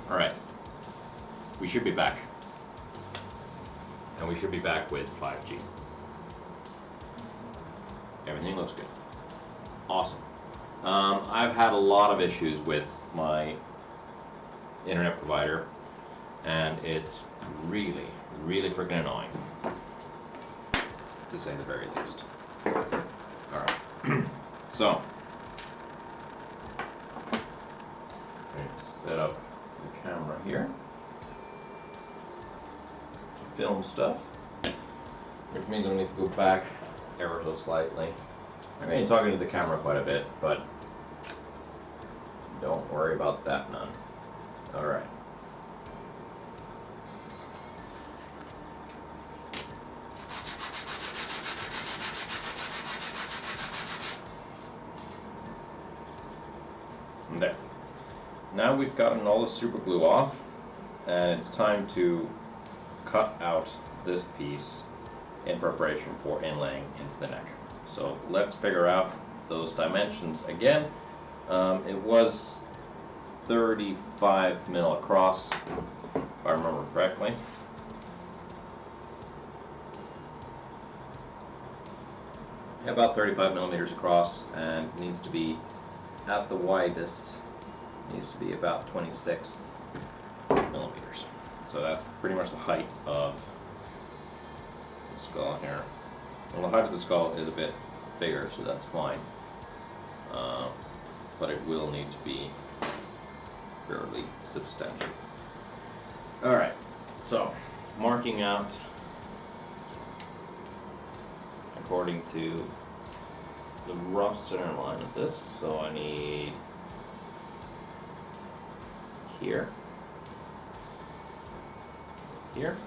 Alright. We should be back. And we should be back with 5G. Everything looks good. Awesome. I've had a lot of issues with my internet provider, and it's really, really freaking annoying, to say the very least. Alright. So, set up the camera here to film stuff, which means I need to go back ever so slightly. I'm going to be talking to the camera quite a bit, but don't worry about that none. Alright. There. Now we've gotten all the super glue off, and it's time to cut out this piece in preparation for inlaying into the neck. So let's figure out those dimensions again. It was 35 mil across, if I remember correctly. About 35 millimeters across, and needs to be at the widest, needs to be about 26 millimeters. So that's pretty much the height of the skull here. Well, the height of the skull is a bit bigger, so that's fine. But it will need to be fairly substantial. Alright, so marking out according to the rough center line of this. So I need here, here,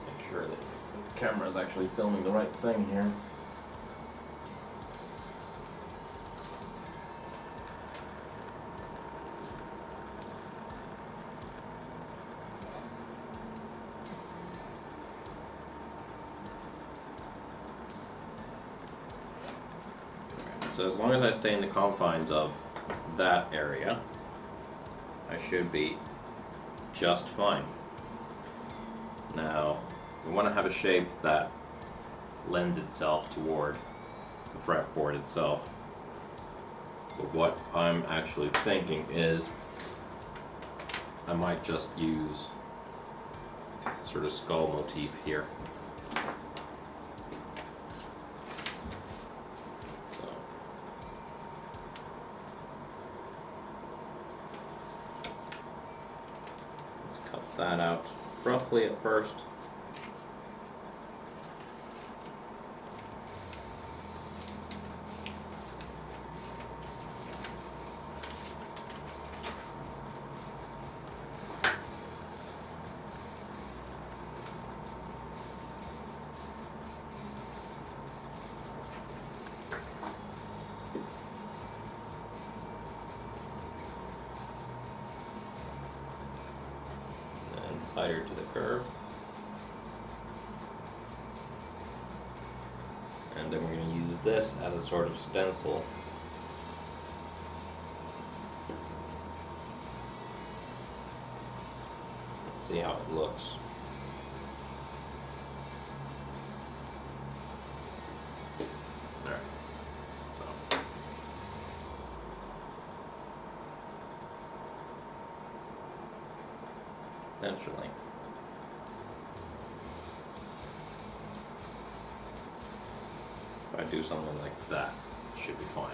make sure that the camera is actually filming the right thing here. So as long as I stay in the confines of that area, I should be just fine. Now, we want to have a shape that lends itself toward the fretboard itself. But what I'm actually thinking is I might just use sort of skull motif here. That out roughly at first. Tighter to the curve. And then we're going to use this as a sort of stencil. Let's see how it looks. There. So. Essentially. If I do something like that, it should be fine.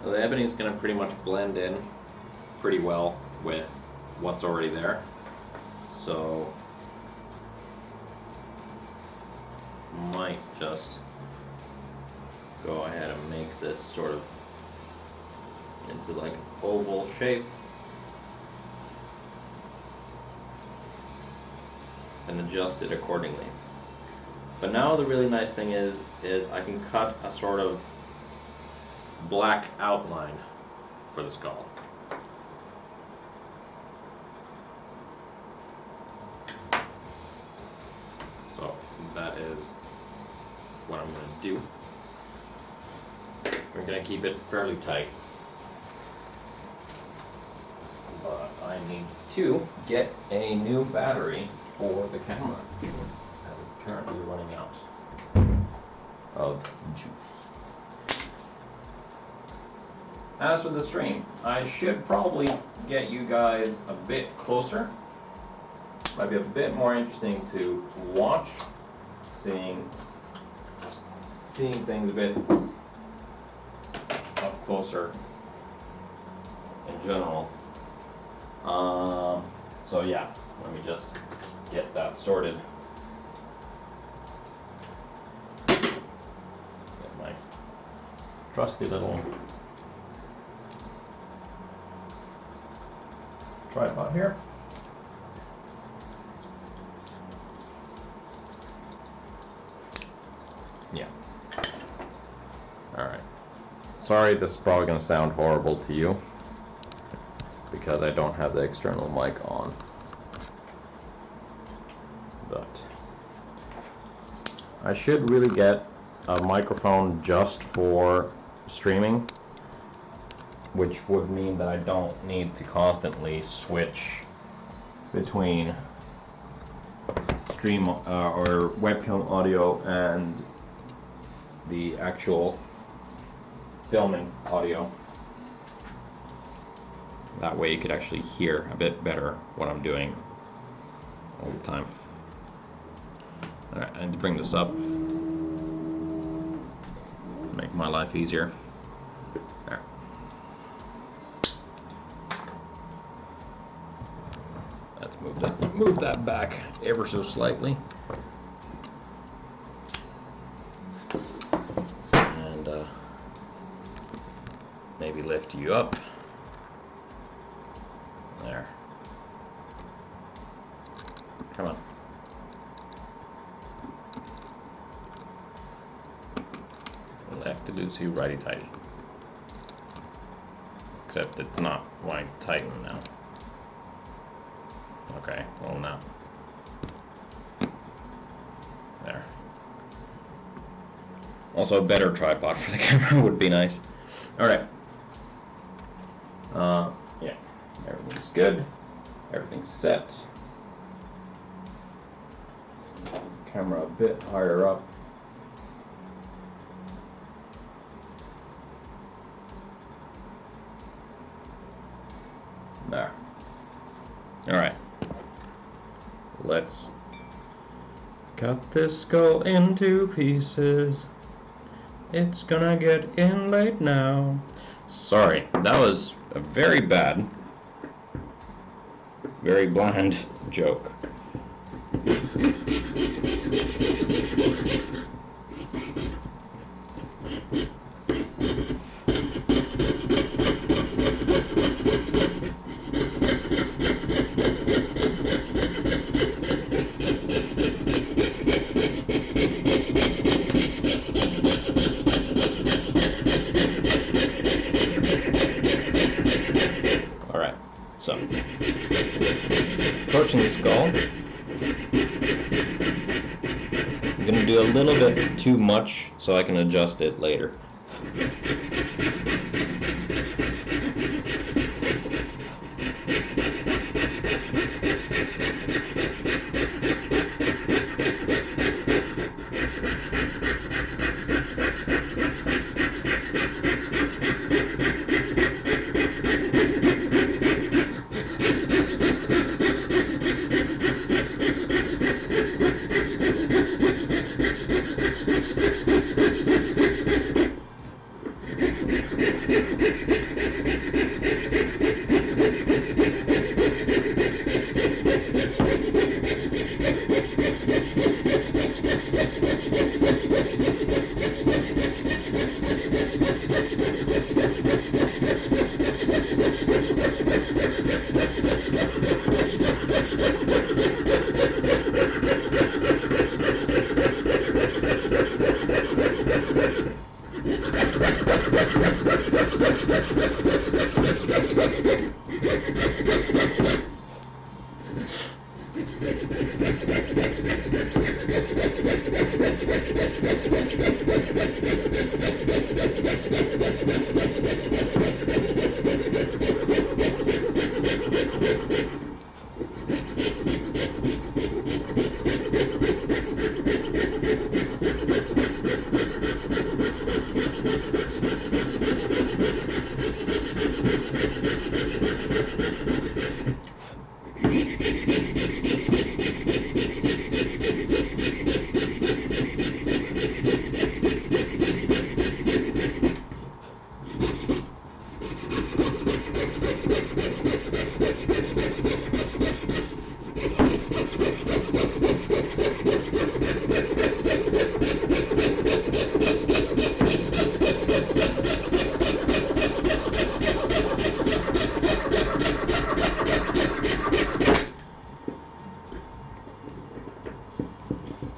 The ebony is going to pretty much blend in pretty well with what's already there, so might just go ahead and make this sort of into like an oval shape. And adjust it accordingly. But now the really nice thing is I can cut a sort of black outline for the skull. So that is what I'm going to do. We're going to keep it fairly tight. But I need to get a new battery for the camera, as it's currently running out of juice. As for the stream, I should probably get you guys a bit closer. Might be a bit more interesting to watch, seeing things a bit up closer in general. So yeah, let me just get that sorted. Get my trusty little tripod here. Yeah. Alright. Sorry, this is probably going to sound horrible to you because I don't have the external mic on. But I should really get a microphone just for streaming, which would mean that I don't need to constantly switch between stream or webcam audio and the actual filming audio. That way you could actually hear a bit better what I'm doing all the time. Alright, I need to bring this up. Make my life easier. There. Let's move that back ever so slightly. And maybe lift you up. There. Come on. Lefty loosey, righty tighty. Except it's not wide tighten now. Okay, well now. There. Also a better tripod for the camera would be nice. Alright. Yeah. Everything's good. Everything's set. Camera a bit higher up. There. Alright. Let's cut this skull into pieces. It's gonna get inlaid now. Sorry, that was a very bad, very bland joke. Approaching the skull. I'm going to do a little bit too much so I can adjust it later.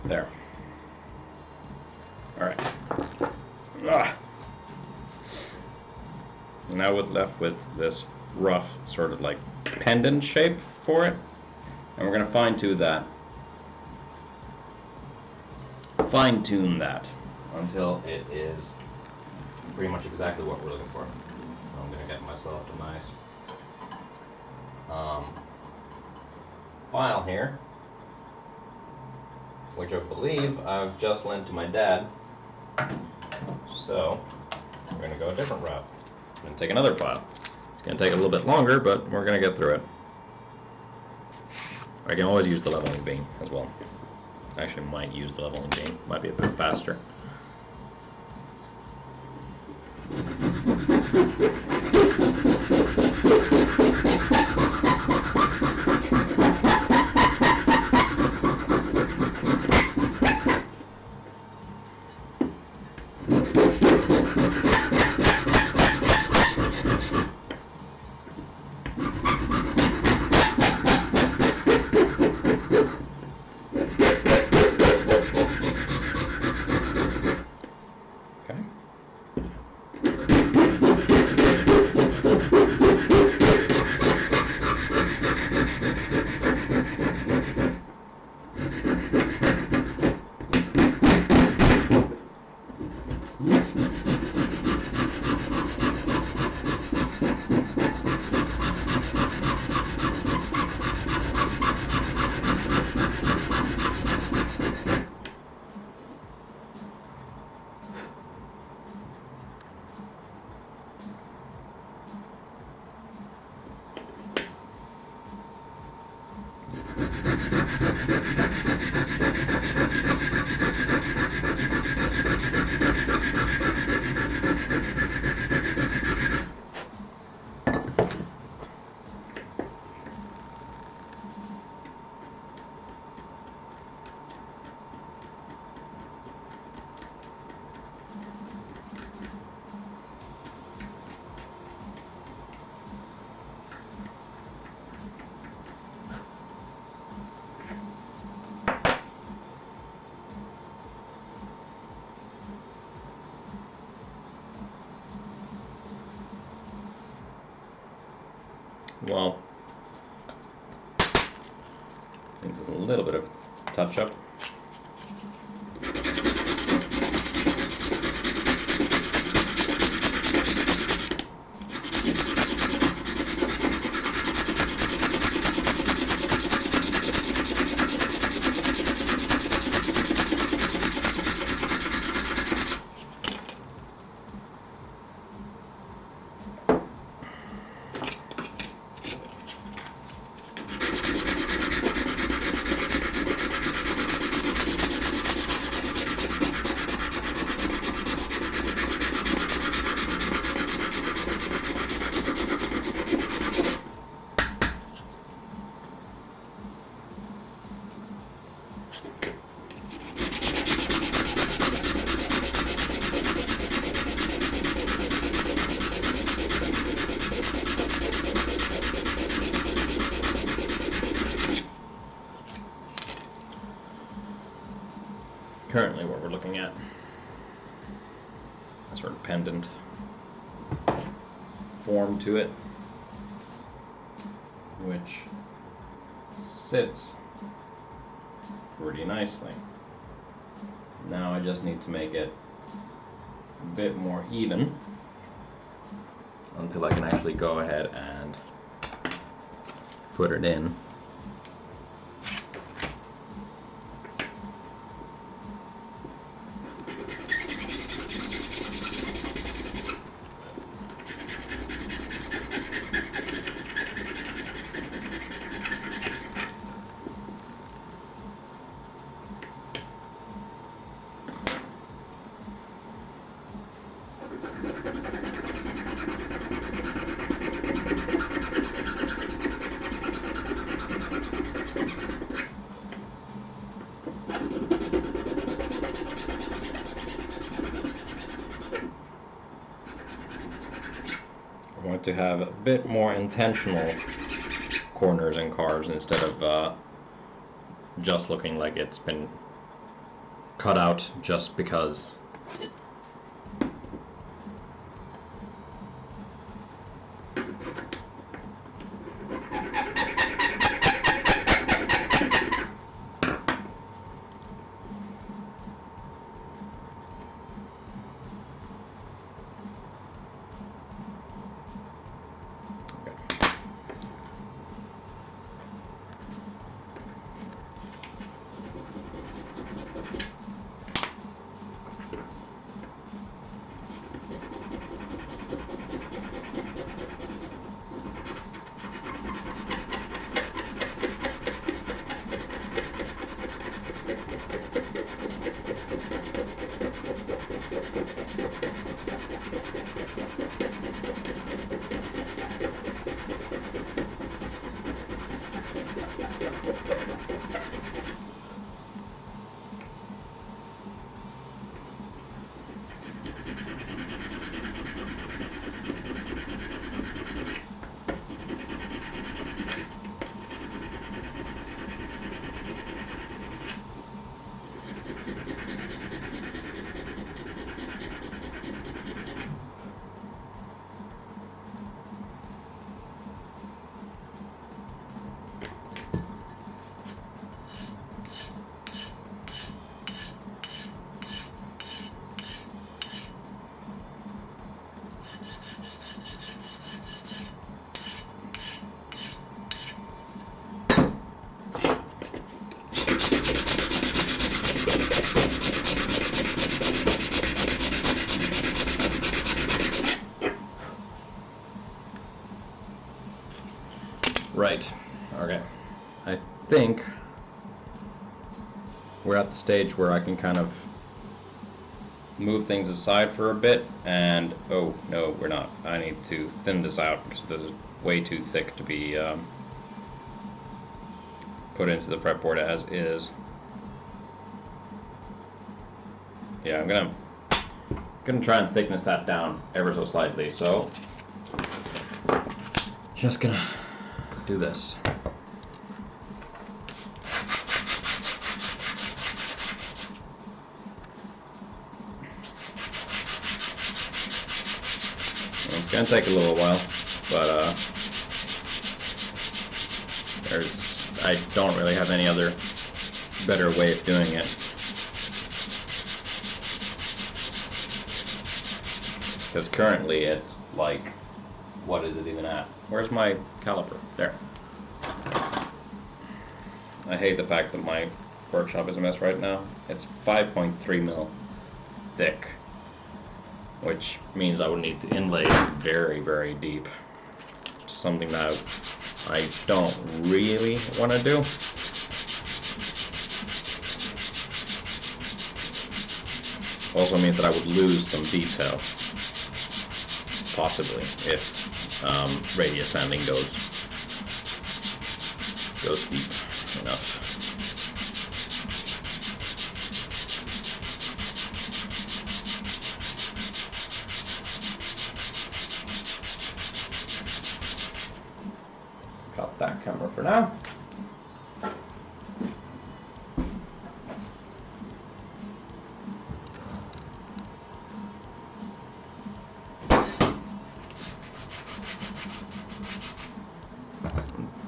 There. Alright. Ah. Now we're left with this rough sort of like pendant shape for it. And we're going to fine-tune that until it is pretty much exactly what we're looking for. I'm going to get myself a nice file here, which I believe I've just lent to my dad. So we're going to go a different route. I'm going to take another file. It's going to take a little bit longer, but we're going to get through it. I can always use the leveling beam as well. I actually might use the leveling beam. Might be a bit faster. Well, needs a little bit of touch-up. Currently what we're looking at, a sort of pendant form to it, which sits pretty nicely. Now I just need to make it a bit more even until I can actually go ahead and put it in. I want to have a bit more intentional corners and carves instead of just looking like it's been cut out just because. Right, okay. I think we're at the stage where I can kind of move things aside for a bit, and oh no, we're not. I need to thin this out because this is way too thick to be put into the fretboard as is. Yeah, I'm gonna try and thickness that down ever so slightly, so just gonna do this. It's gonna take a little while, but I don't really have any other better way of doing it. Because currently it's like, what is it even at? Where's my caliper? There. I hate the fact that my workshop is a mess right now. It's 5.3 mil thick, which means I would need to inlay very, very deep. Something that I don't really want to do. Also means that I would lose some detail, possibly, if radius sanding goes deep enough. Got that camera for now.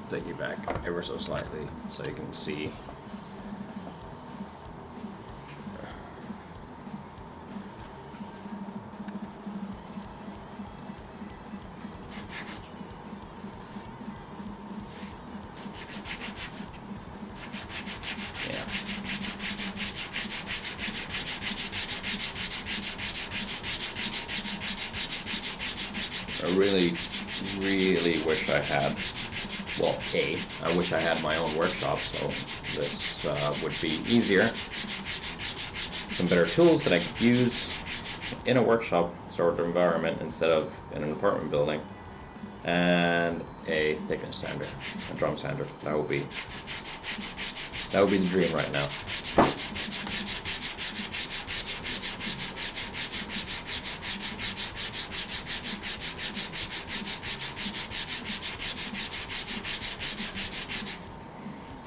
Take you back ever so slightly so you can see. I really, really wish I had, well, I wish I had my own workshop, so this would be easier. Some better tools that I could use in a workshop sort of environment instead of in an apartment building, and a thickness sander, a drum sander. That would be the dream right now.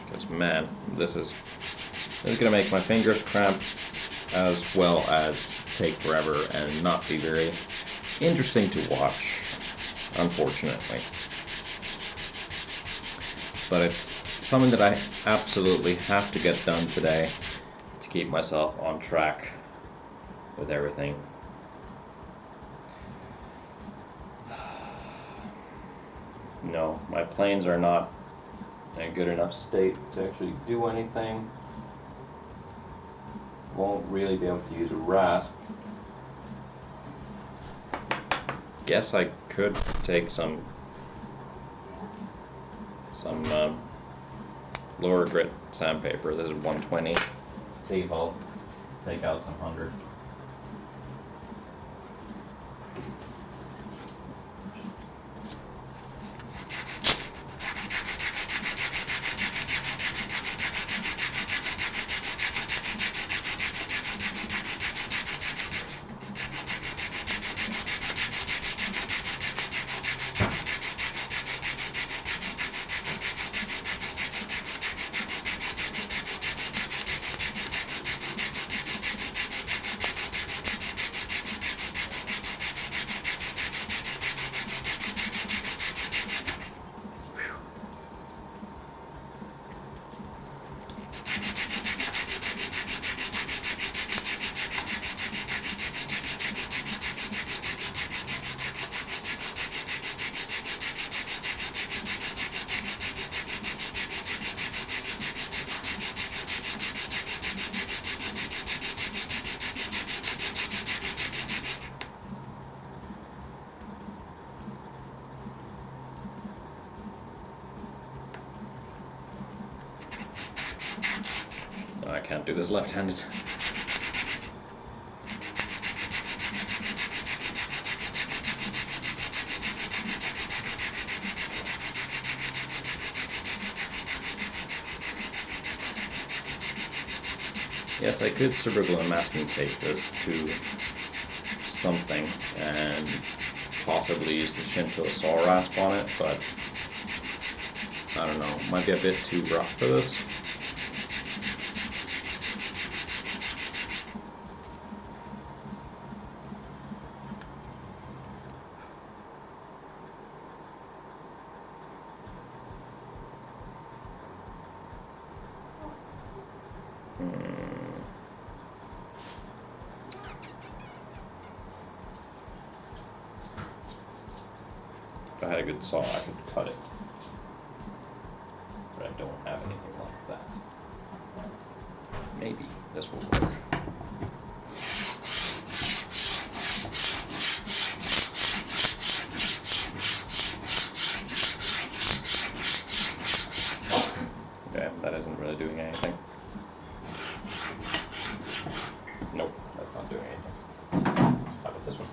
Because man, this is gonna make my fingers cramp, as well as take forever and not be very interesting to watch, unfortunately. But it's something that I absolutely have to get done today to keep myself on track with everything. No, my planes are not in a good enough state to actually do anything. Won't really be able to use a rasp. Guess I could take some lower grit sandpaper. This is 120. See if I'll take out some 100. No, I can't do this left-handed. Yes, I could cerebral and masking tape this to something and possibly use the Shinto saw rasp on it, but I don't know, might be a bit too rough for this. If I had a good saw, I could cut it. But I don't have anything like that. Maybe this will work. Okay, that isn't really doing anything. Nope, that's not doing anything. How about this one?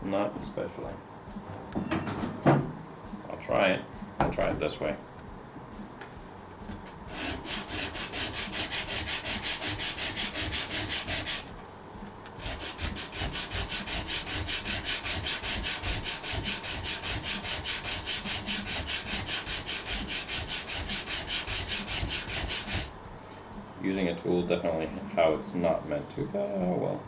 Not especially. I'll try it. I'll try it this way. Using a tool is definitely how it's not meant to go. Oh well.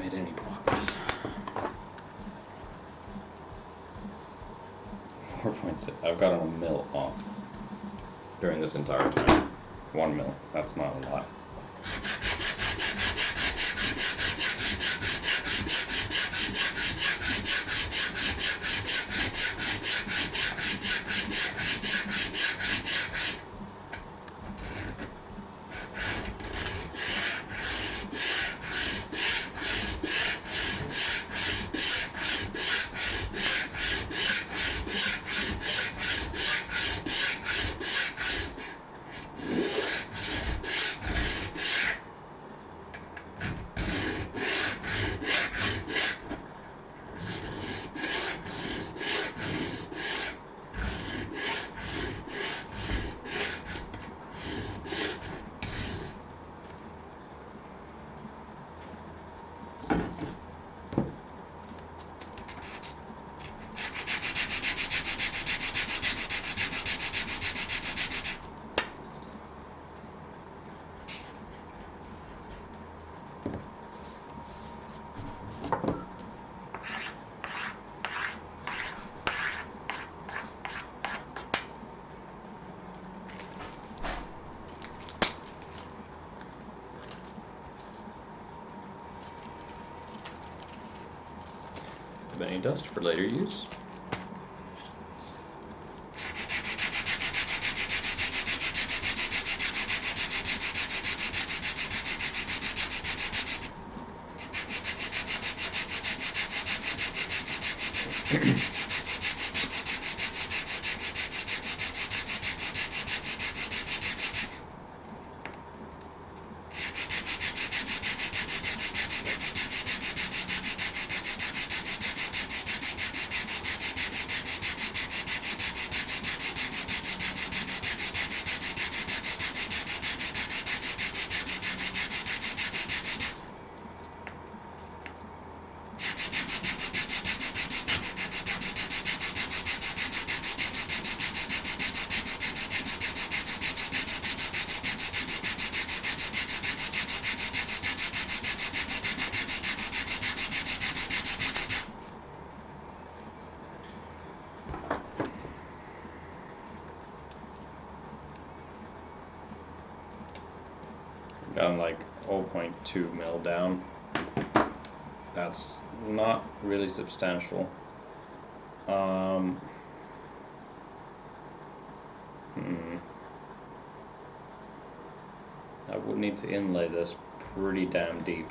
made any progress. 4.6. I've got a mil off during this entire time. 1 mil. That's not a lot. Have any dust for later use? Got like 0.2 mil down. That's not really substantial. I would need to inlay this pretty damn deep,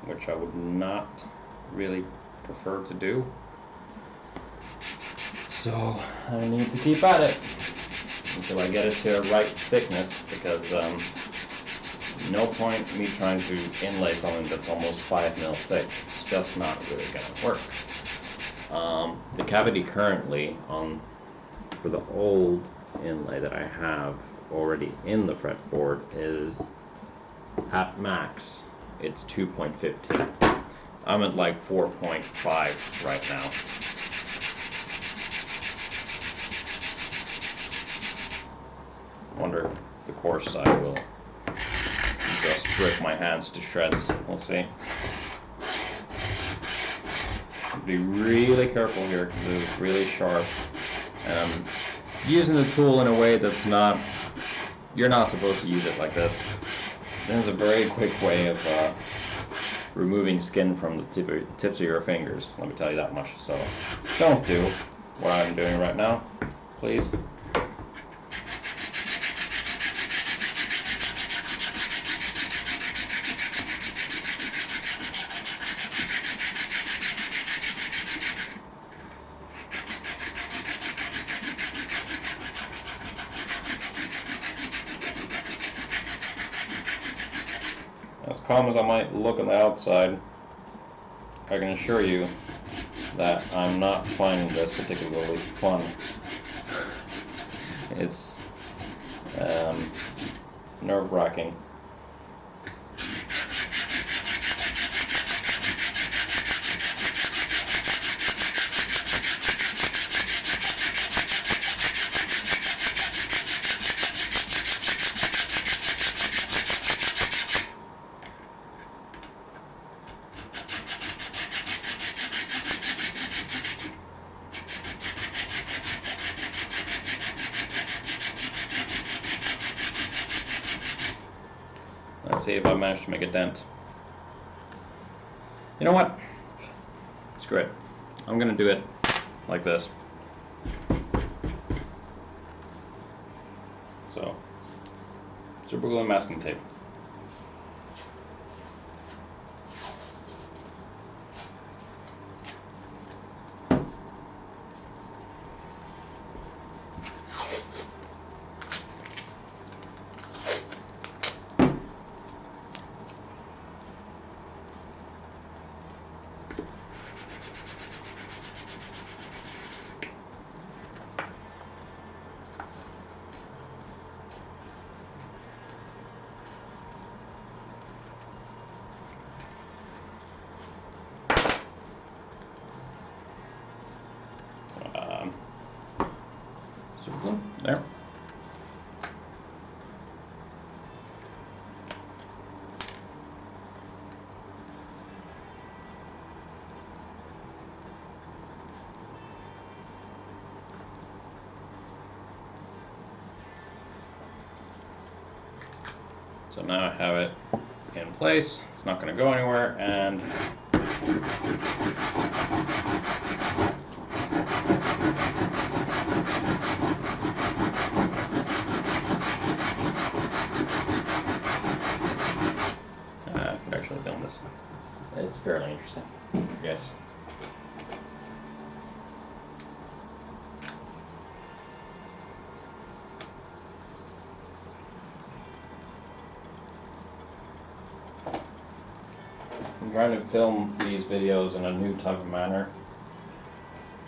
which I would not really prefer to do. So I need to keep at it until I get it to the right thickness, because no point me trying to inlay something that's almost 5 mil thick. It's just not really gonna work. The cavity currently for the old inlay that I have already in the fretboard is at max. It's 2.15. I'm at like 4.5 right now. Wonder if the coarse side will just rip my hands to shreds. We'll see. Be really careful here because it's really sharp. Using the tool in a way that's not, you're not supposed to use it like this. This is a very quick way of removing skin from the tips of your fingers, let me tell you that much. So don't do what I'm doing right now, please. As calm as I might look on the outside, I can assure you that I'm not finding this particularly fun. It's nerve-wracking. see if I managed to make a dent. You know what? Screw it. I'm gonna do it like this. So, super glue and masking tape. Super glue, there. So now I have it in place. It's not going to go anywhere, and I could actually film this. It's fairly interesting. Yes. I'm trying to film these videos in a new type of manner,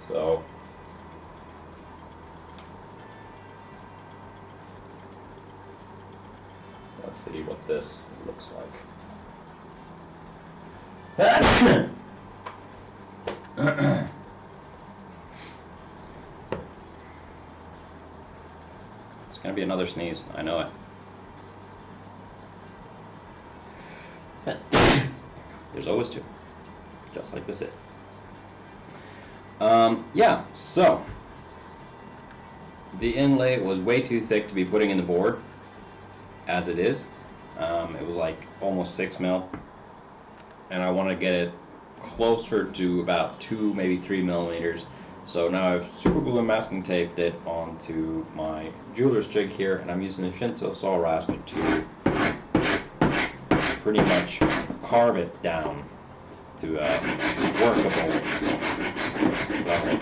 so let's see what this looks like. It's gonna be another sneeze, I know it. There's always two, just like this. Yeah, so the inlay was way too thick to be putting in the board as it is. It was like almost 6 mil, and I want to get it closer to about 2, maybe 3 millimeters. So now I've super glue and masking taped it onto my jeweler's jig here, and I'm using the Shinto saw rasp to pretty much carve it down to a workable level.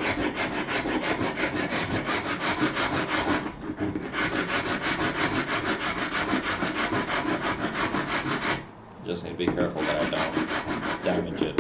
Just need to be careful that I don't damage it.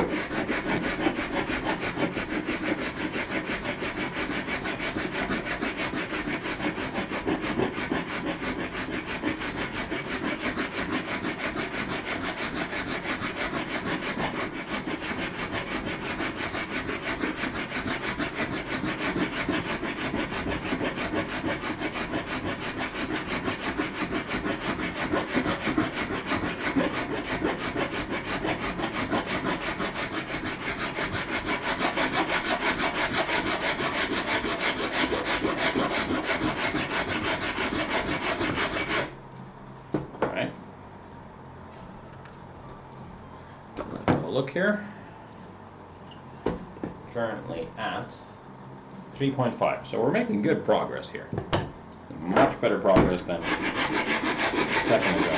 Look here, currently at 3.5, so we're making good progress here. Much better progress than a second ago.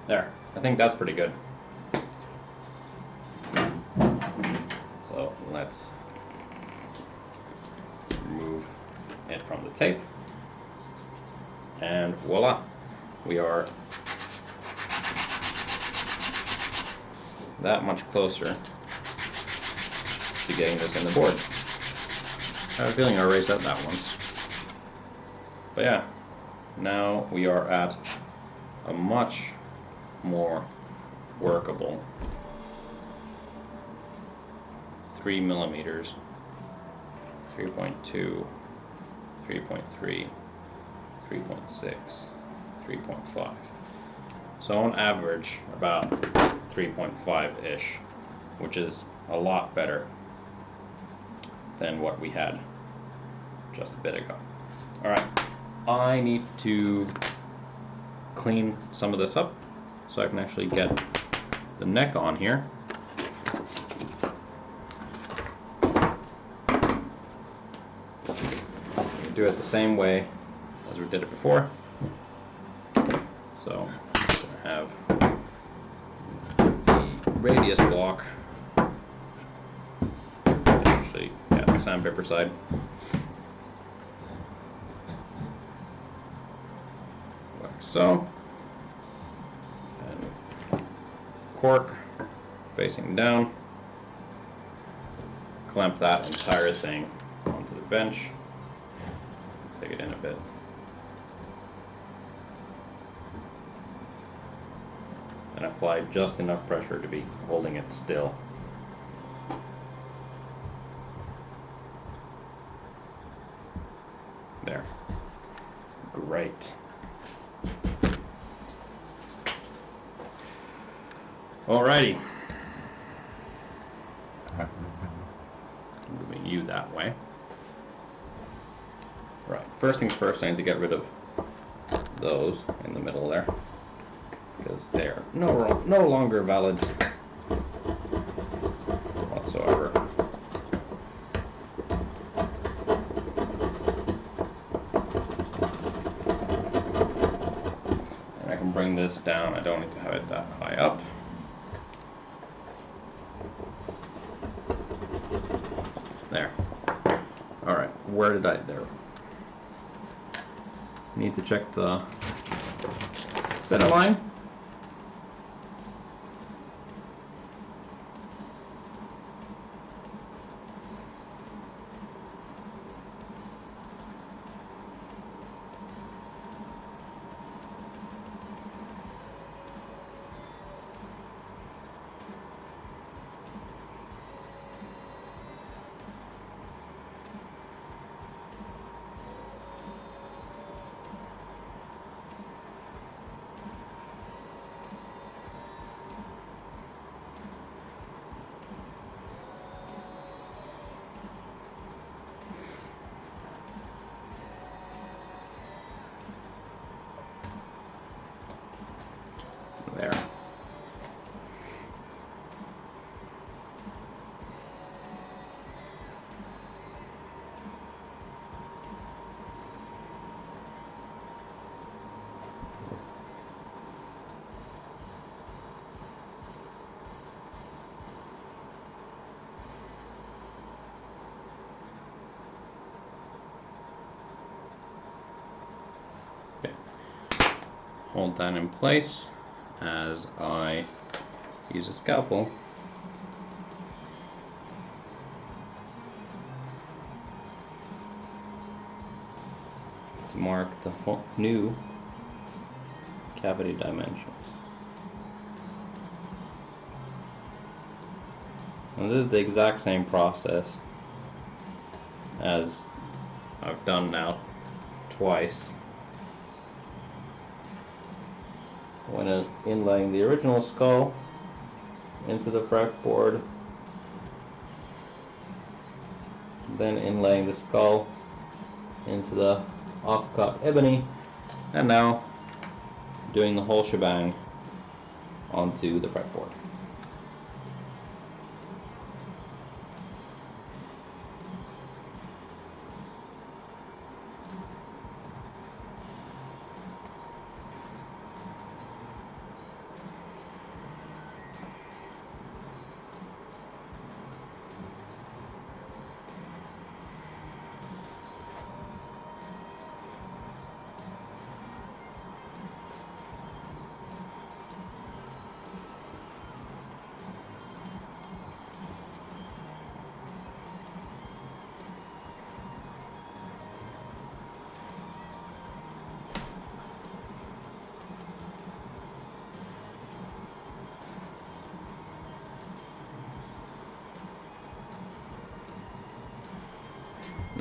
There, I think that's pretty good. So let's remove it from the tape, and voila, we are that much closer to getting this in the board. I have a feeling I erased that once. But yeah, now we are at a much more workable 3 millimeters, 3.2, 3.3, 3.6, 3.5. So on average, about 3.5-ish, which is a lot better than what we had just a bit ago. Alright, I need to clean some of this up so I can actually get the neck on here. We do it the same way as we did it before. So I'm going to have the radius block, actually, yeah, the sandpaper side. Like so. And cork facing down. Clamp that entire thing onto the bench. Take it in a bit. And apply just enough pressure to be holding it still. There. Great. Alrighty. Moving you that way. Right. First things first, I need to get rid of those in the middle there, because they're no longer valid whatsoever. And I can bring this down. I don't need to have it that high up. There. Alright, where did I there? Need to check the center line. There. Okay. Hold that in place as I use a scalpel to mark the new cavity dimensions. And this is the exact same process as I've done now twice when inlaying the original skull into the fretboard, then inlaying the skull into the off-cut ebony, and now doing the whole shebang onto the fretboard.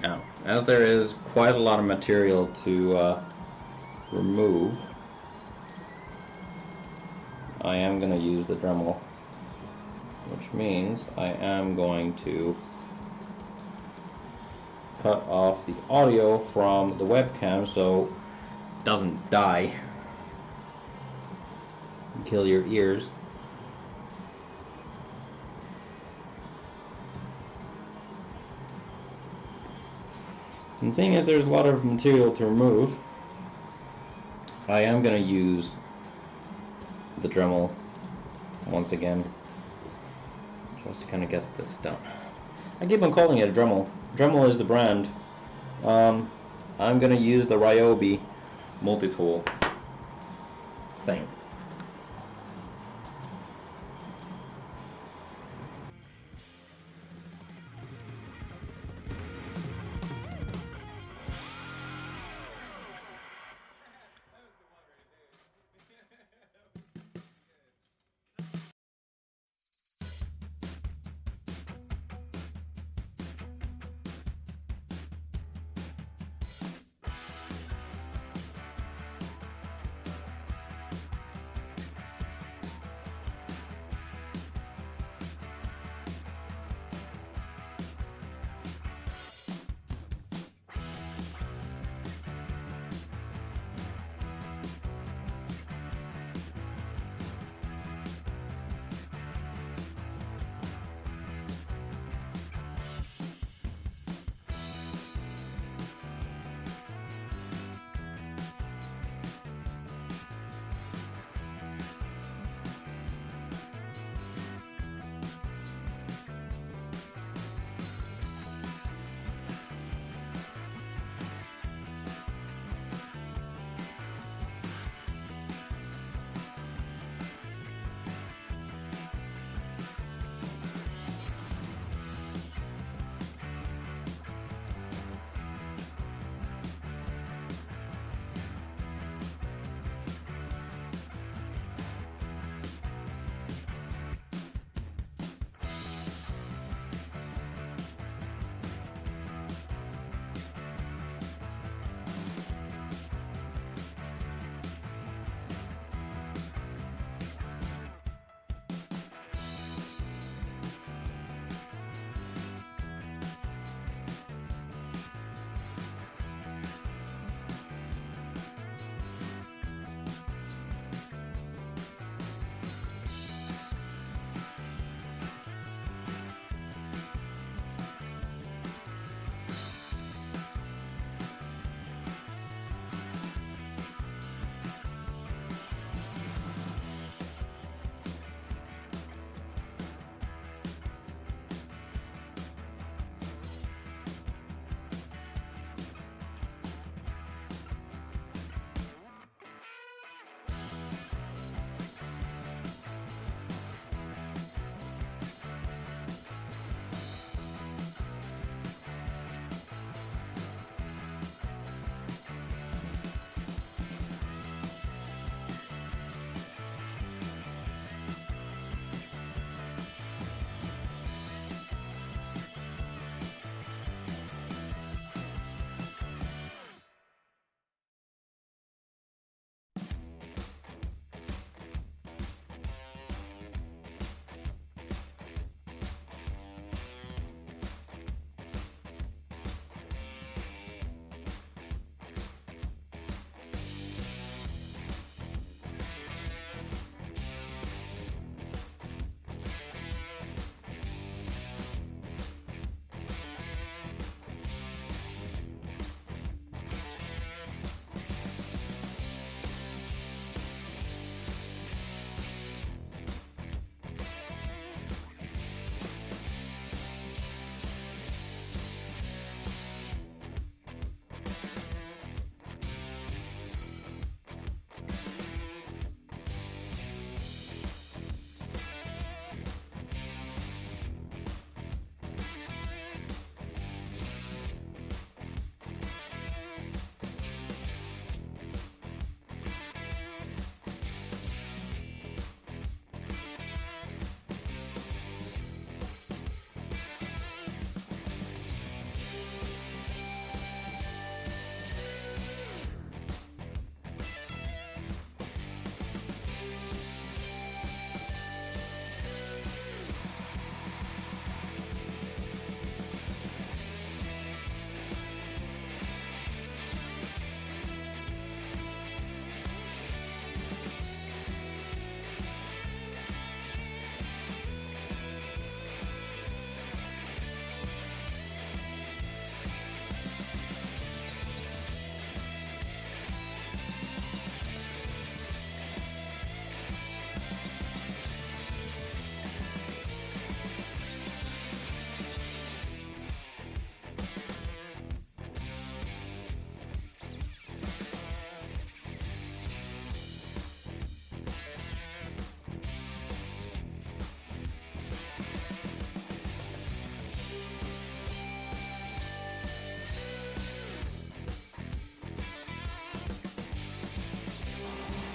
Now, as there is quite a lot of material to remove, I am going to use the Dremel, which means I am going to cut off the audio from the webcam so it doesn't die and kill your ears. And seeing as there's a lot of material to remove, I am going to use the Dremel once again, just to kind of get this done. I keep on calling it a Dremel. Dremel is the brand. I'm going to use the Ryobi multi-tool thing.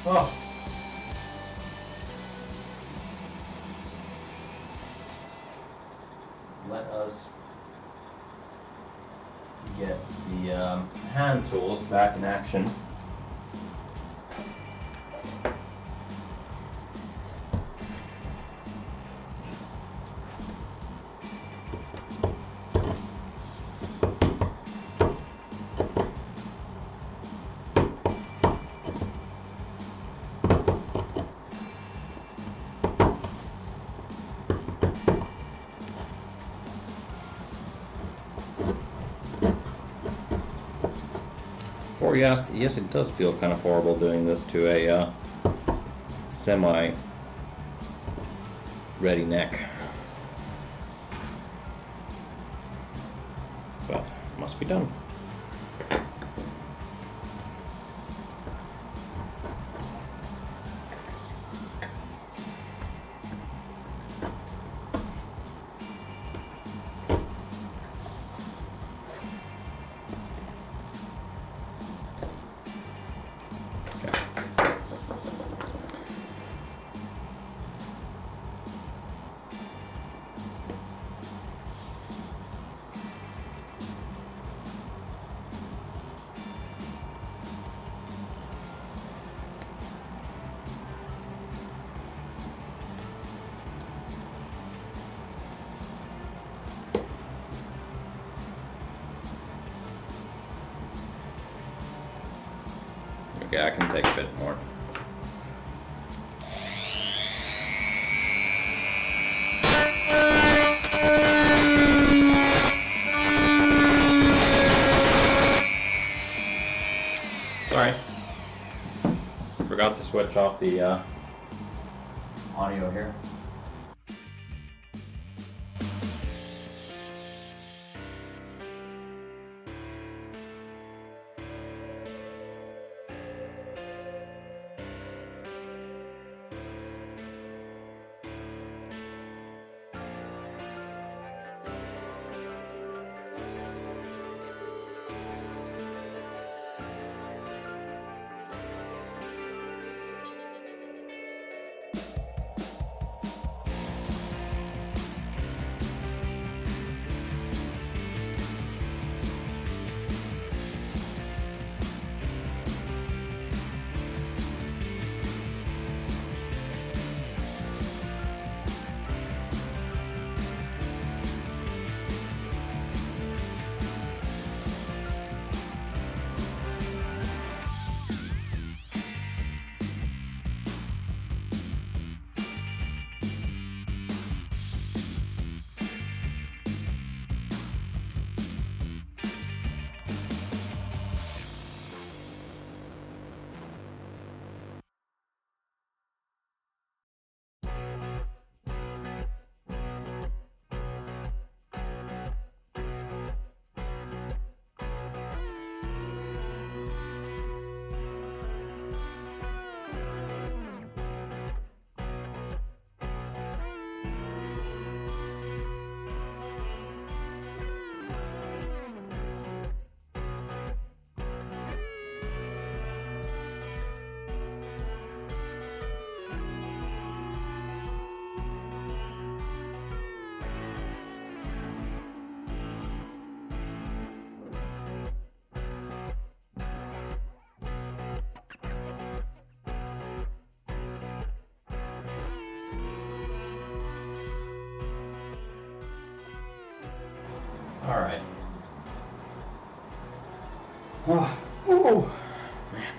Oh. Let us get the hand tools back in action. Before you ask, yes, it does feel kind of horrible doing this to a semi-ready neck, but it must be done. Okay, I can take a bit more. Sorry. Forgot to switch off the audio here. All right. Oh, man.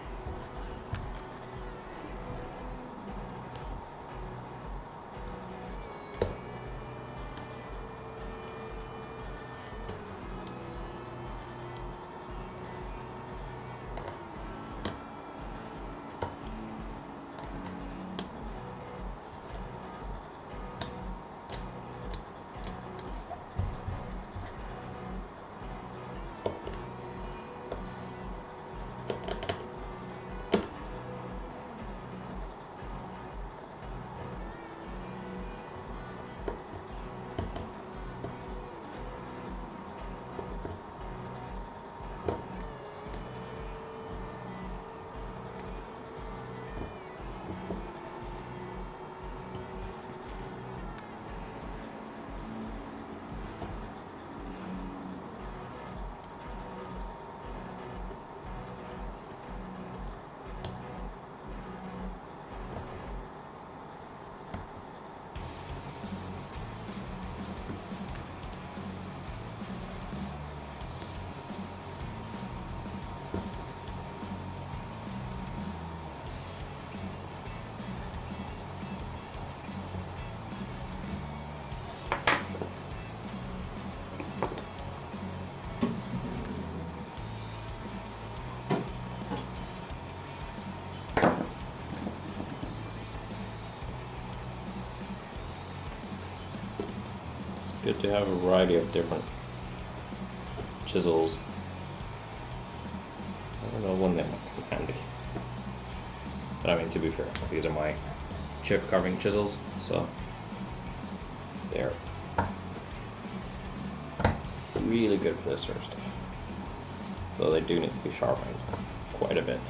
good to have a variety of different chisels. I don't know when they might come handy. But I mean, to be fair, these are my chip carving chisels, so they're really good for this sort of stuff. Though they do need to be sharpened quite a bit.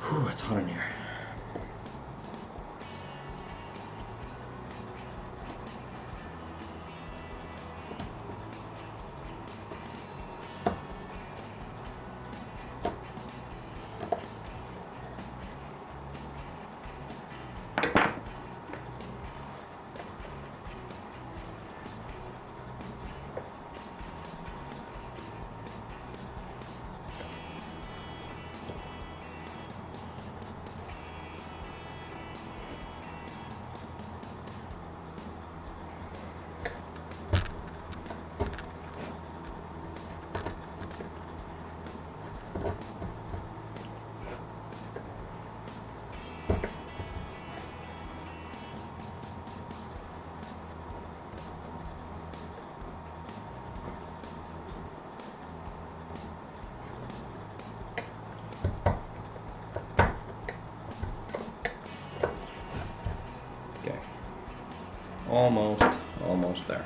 Whew, it's hot in here. Okay. Almost there.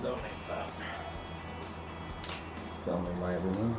Donate that. Filming my every move.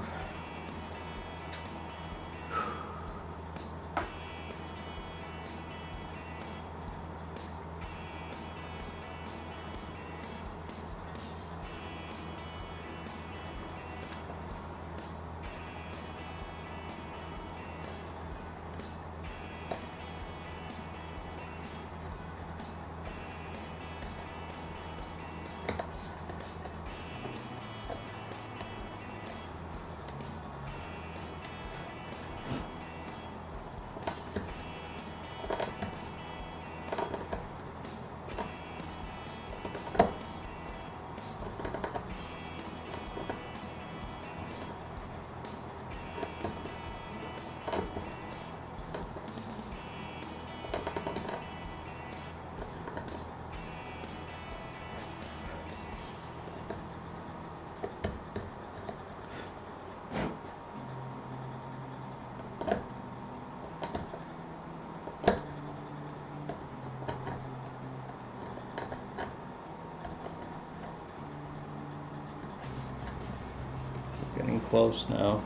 close now.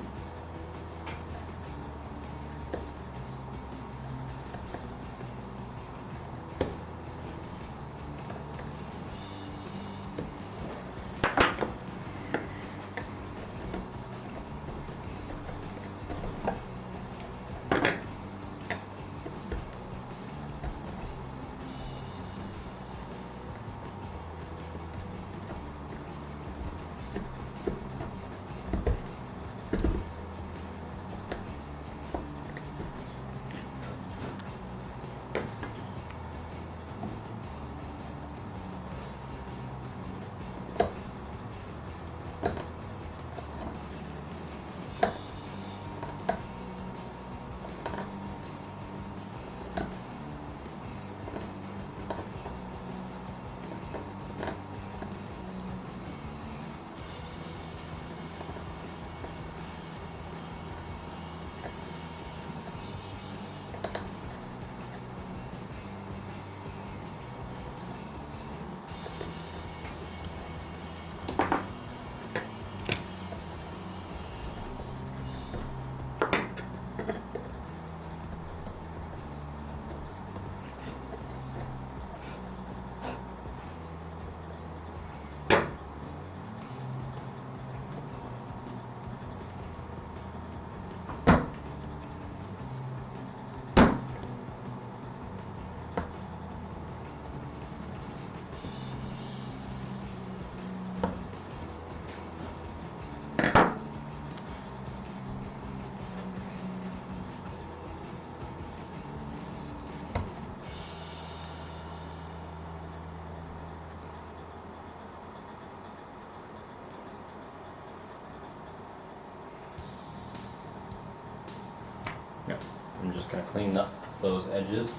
Yep. I'm just gonna clean up those edges.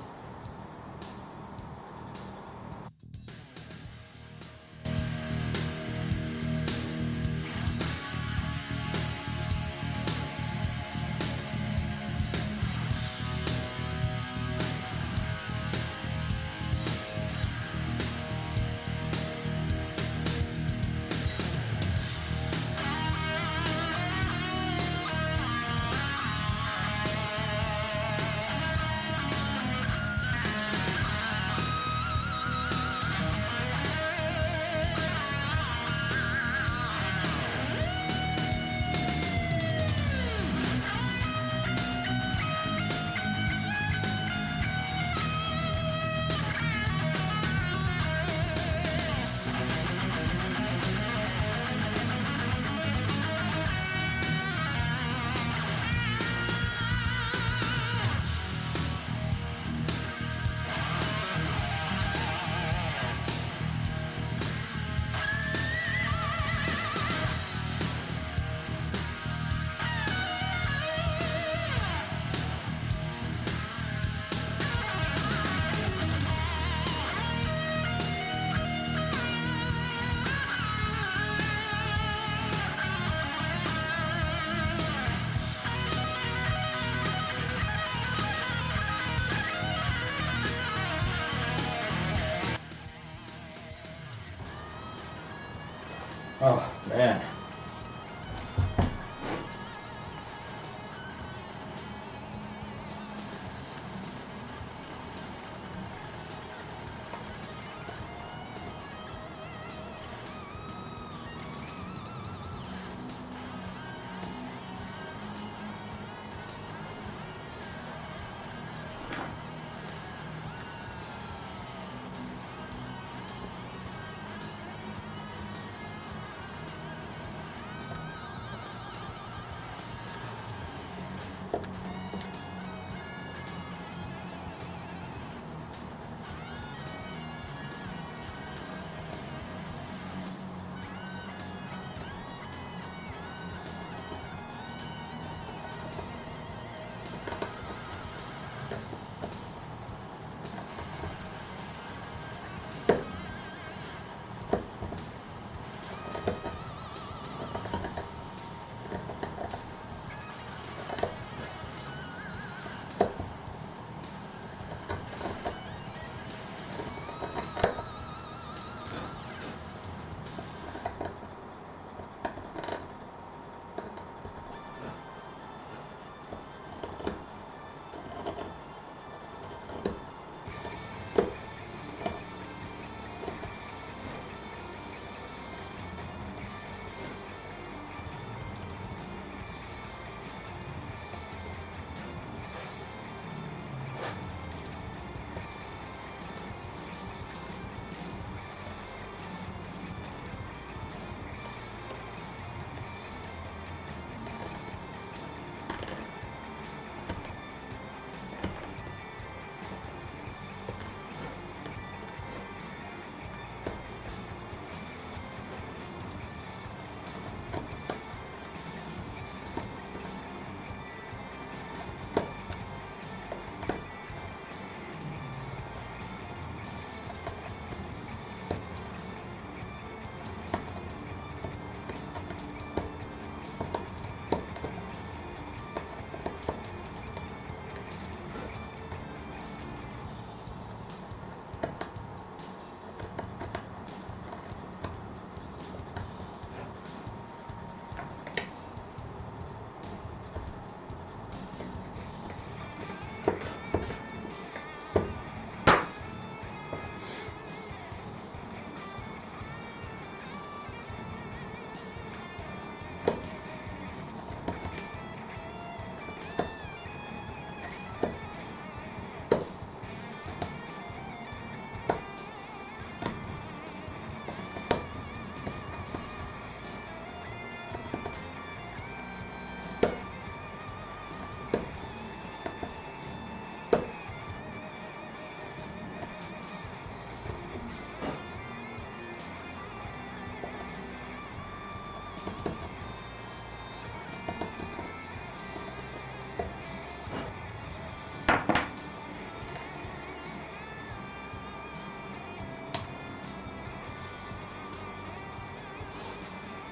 Oh man.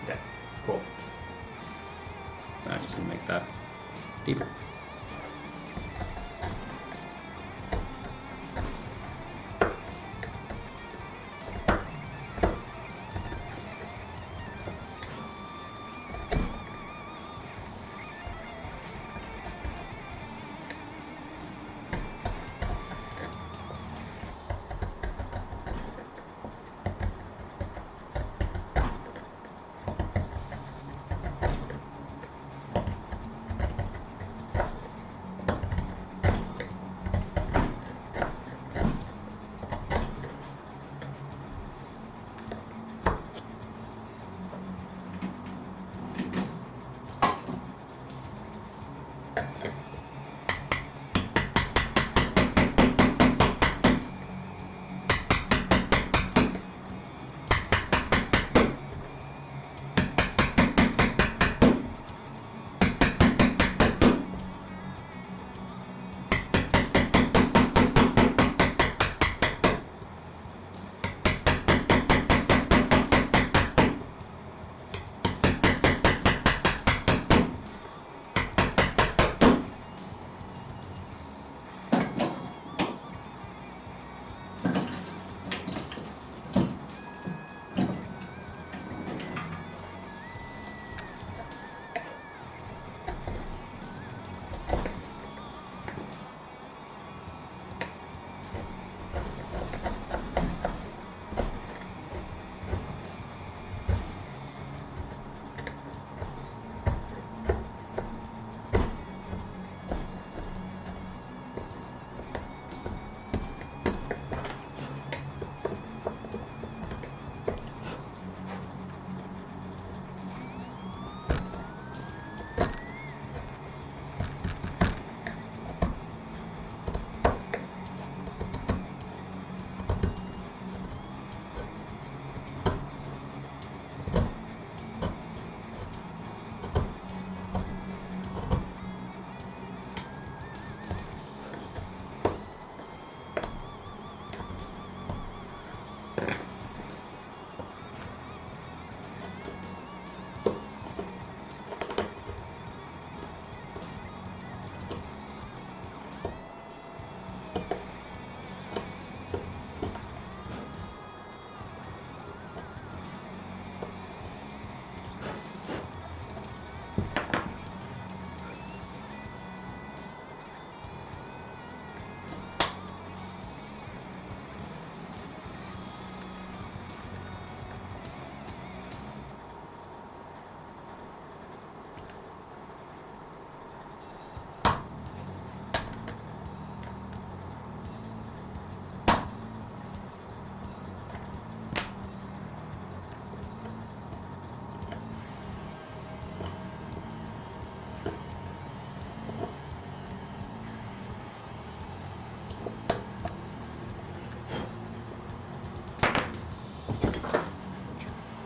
Okay, cool. I'm just gonna make that deeper.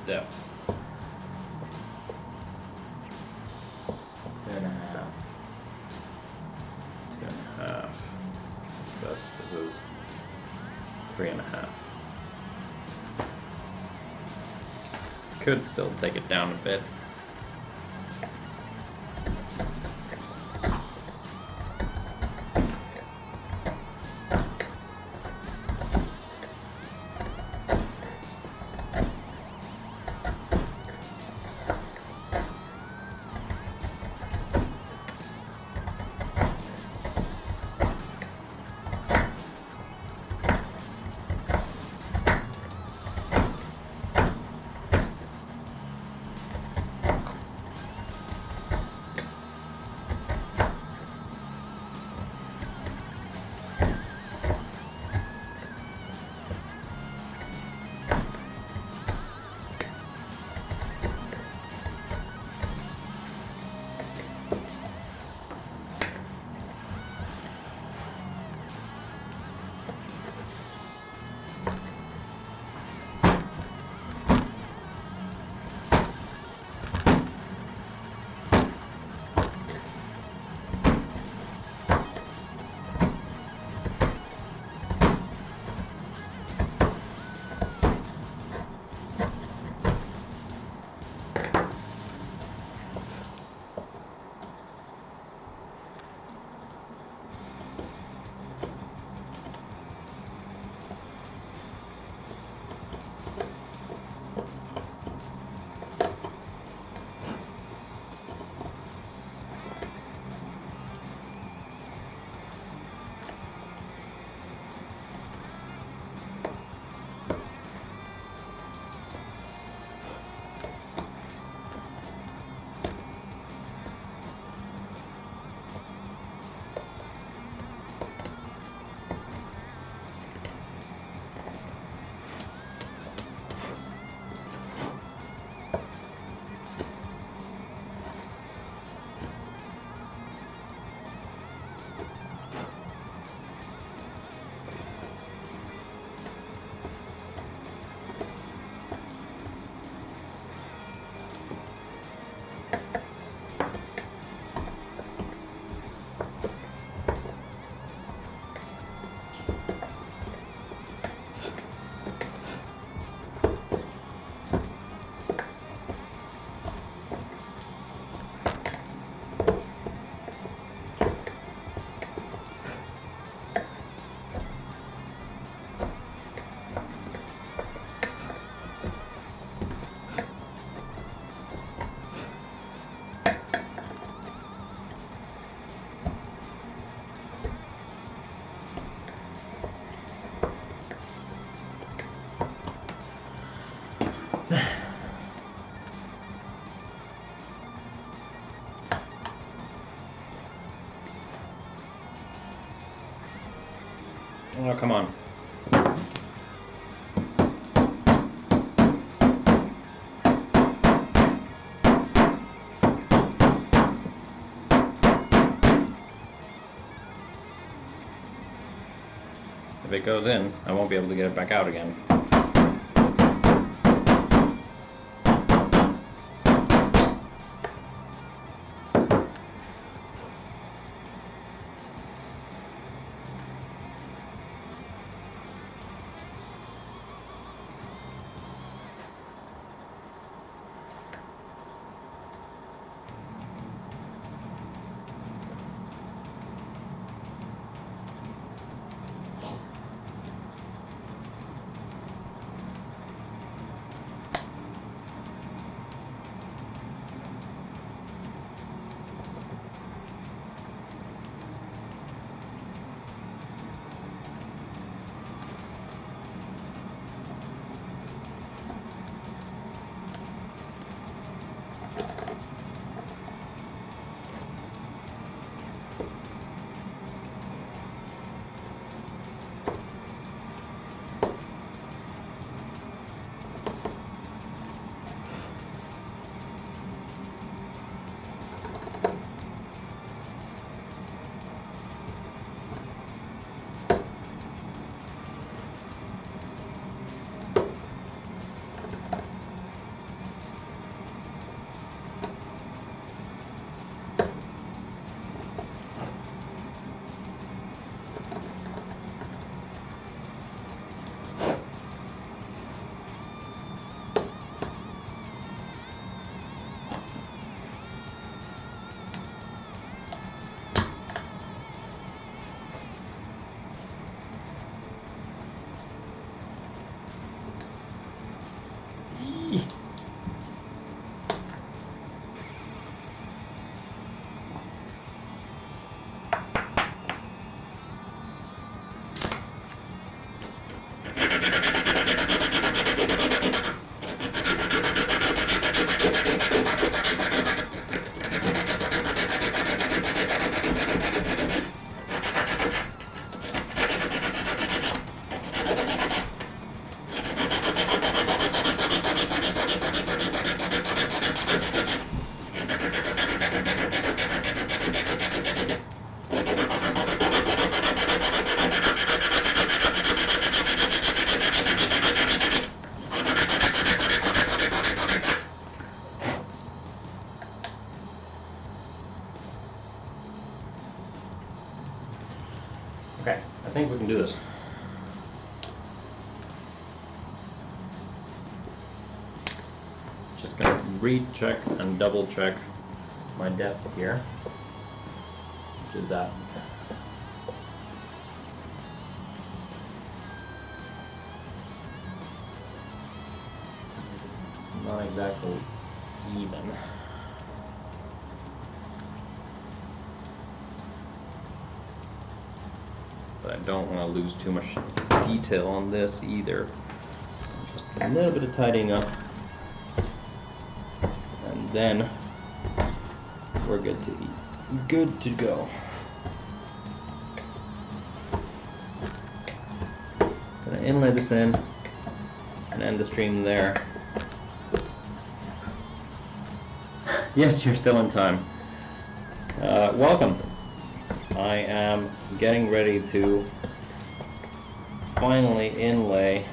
Depth. 2.5. 2.5. What's this? This is 3.5. Could still take it down a bit. Oh, come on. If it goes in, I won't be able to get it back out again. Okay, I think we can do this. Just gonna recheck and double check my depth here, which is at not exactly even. But I don't want to lose too much detail on this either. Just a little bit of tidying up, and then we're good to go. Gonna inlay this in and end the stream there. Yes, you're still in time. Welcome. I am getting ready to finally inlay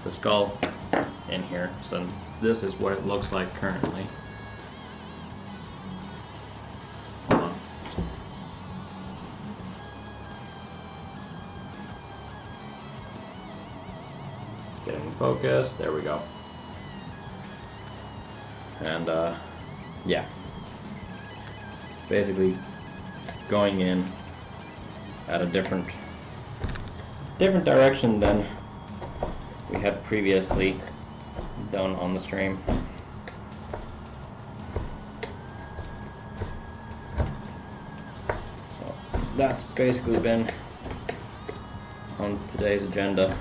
the skull in here. So this is what it looks like currently. focus. There we go. And yeah, basically going in at a different direction than we had previously done on the stream. So that's basically been on today's agenda.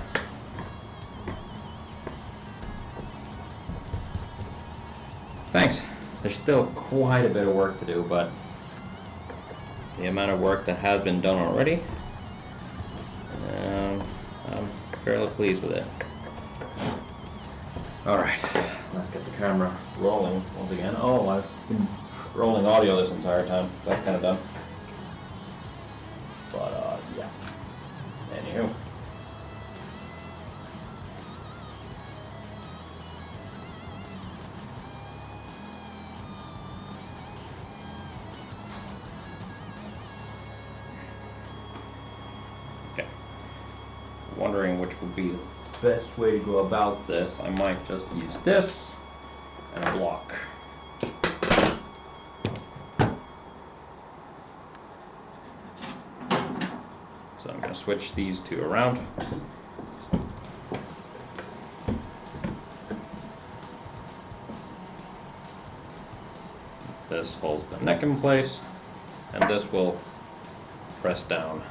Thanks. There's still quite a bit of work to do, but the amount of work that has been done already, I'm fairly pleased with it. Alright, let's get the camera rolling once again. Oh, I've been rolling audio this entire time. That's kind of dumb. But, yeah. Anywho. Okay. Wondering which would be the best way to go about this. I might just use this and a block. So I'm going to switch these two around. This holds the neck in place, and this will press down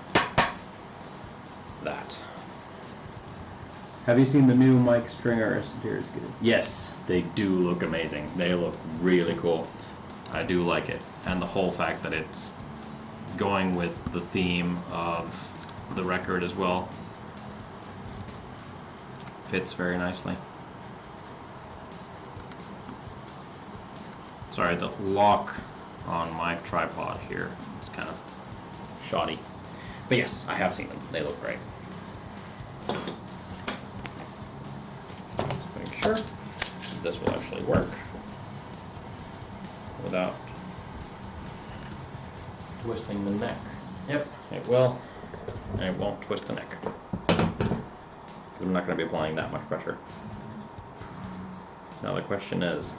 that. Have you seen the new mic stringers? Yes, they do look amazing. They look really cool. I do like it. And the whole fact that it's going with the theme of the record as well fits very nicely. Sorry, the lock on my tripod here is kind of shoddy. But yes, I have seen them. They look great. Make sure this will actually work without twisting the neck. Yep, it will, and it won't twist the neck. Because I'm not going to be applying that much pressure. Now the question is,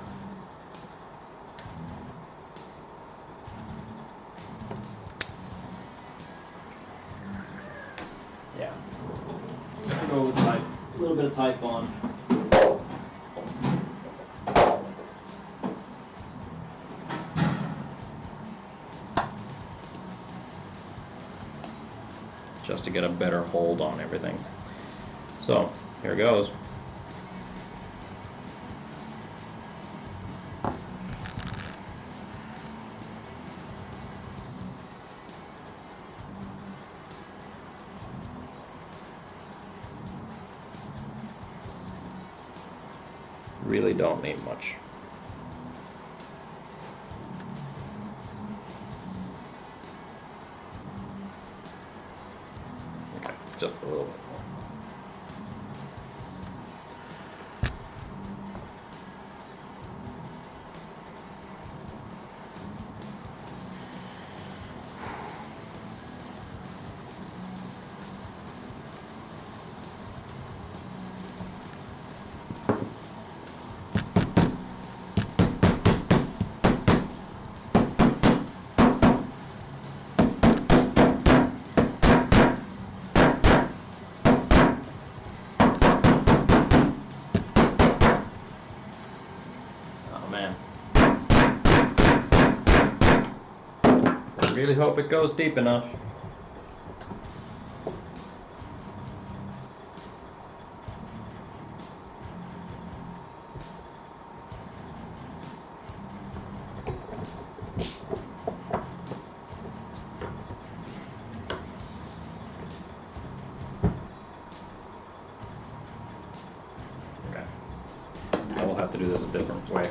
yeah, go with type, a little bit of type on. Just to get a better hold on everything. So, here goes. Really don't need much. Just a little bit more. Really hope it goes deep enough. Okay. I will have to do this a different way.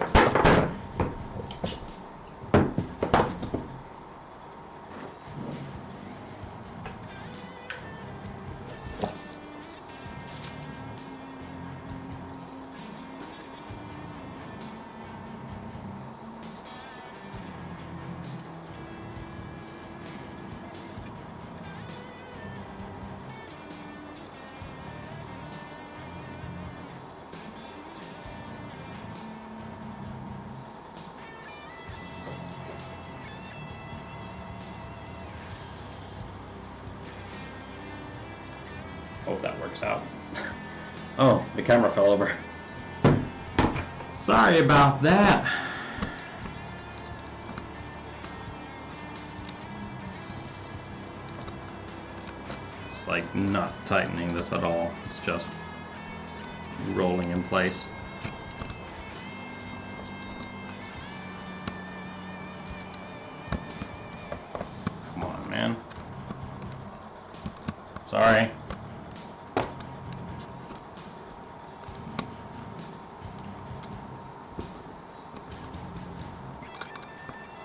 that works out. Oh, the camera fell over. Sorry about that. It's like not tightening this at all. It's just rolling in place. Come on, man. Sorry.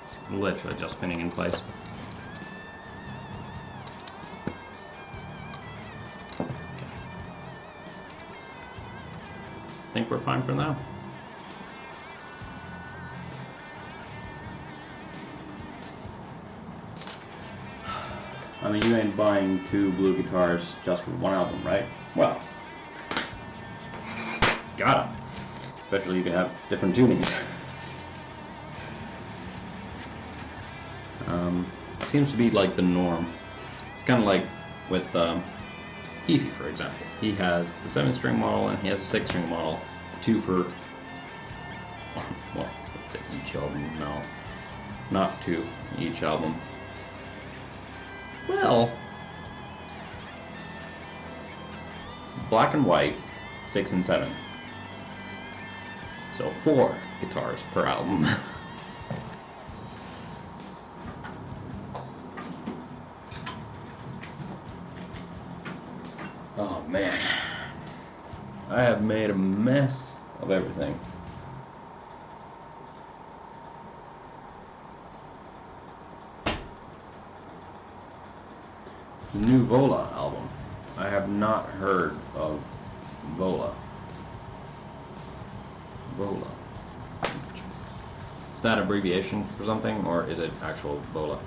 It's literally just spinning in place. Okay. I think we're fine for now. I mean, you ain't buying 2 blue guitars just for one album, right? Well, gotta. Especially you can have different tunings. Seems to be like the norm. It's kind of like with Heafy, for example. He has the 7-string model and he has a 6-string model. 2 for, well, let's say each album. No, not 2 each album. Well, black and white, 6 and 7. So 4 guitars per album. Oh man, I have made a mess of everything. The new Vola album. I have not heard of Vola. Vola. Is that abbreviation for something, or is it actual Vola?